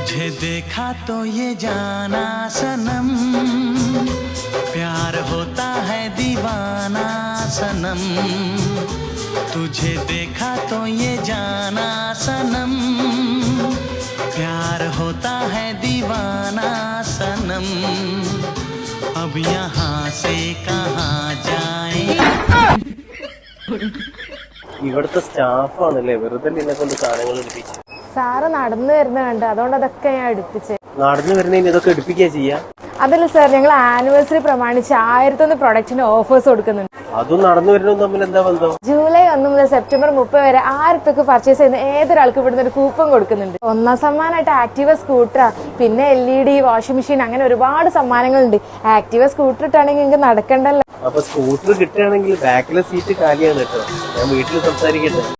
तुझे देखा तो ये जाना सनम प्यार होता है दीवाना सनम तुझे देखा तो ये जाना सनम प्यार होता है दीवाना सनम अब यहाँ से कहाँ जाए ഇവിടുത്തെ സ്റ്റാഫാണല്ലേ വെറുതെ നിന്നെ കൊണ്ട് സാധനങ്ങൾ എടുപ്പിച്ചു. സാറ് നടന്നു വരുന്ന കണ്ട് അതുകൊണ്ട് അതൊക്കെ ഞാൻ എടുപ്പിച്ചേ. നടന്നു വരുന്നതിന് ഇതൊക്കെ എടുപ്പിക്കുക ചെയ്യാ? അതല്ല സാർ, ഞങ്ങൾ ആനിവേഴ്സറി പ്രമാണിച്ച് 1001 പ്രൊഡക്റ്റിന് ഓഫേഴ്സ് കൊടുക്കുന്നുണ്ട്. അതും നടന്നു വരുന്നതും തമ്മിൽ എന്താ ബന്ധം? ജൂലൈ 1 മുതൽ സെപ്റ്റംബർ 30 വരെ 1000 രൂപയ്ക്ക് പർച്ചേസ് ചെയ്യുന്ന ഏതൊരാൾക്ക് ഇവിടുന്ന് ഒരു കൂപ്പൺ കൊടുക്കുന്നുണ്ട്. ഒന്നാം സമ്മാനമായിട്ട് ആക്റ്റീവ സ്കൂട്ടർ, പിന്നെ LED, വാഷിംഗ് മെഷീൻ, അങ്ങനെ ഒരുപാട് സമ്മാനങ്ങളുണ്ട്. ആക്റ്റീവ സ്കൂട്ടർ ഇട്ടാണെങ്കിൽ നിങ്ങൾക്ക് നടക്കണ്ടല്ലോ. അപ്പൊ സ്കൂട്ടർ കിട്ടുകയാണെങ്കിൽ ബാക്കിലെ സീറ്റ് കാലിയാണ് കേട്ടോ. ഞാൻ വീട്ടിൽ സംസാരിക്കട്ടെ.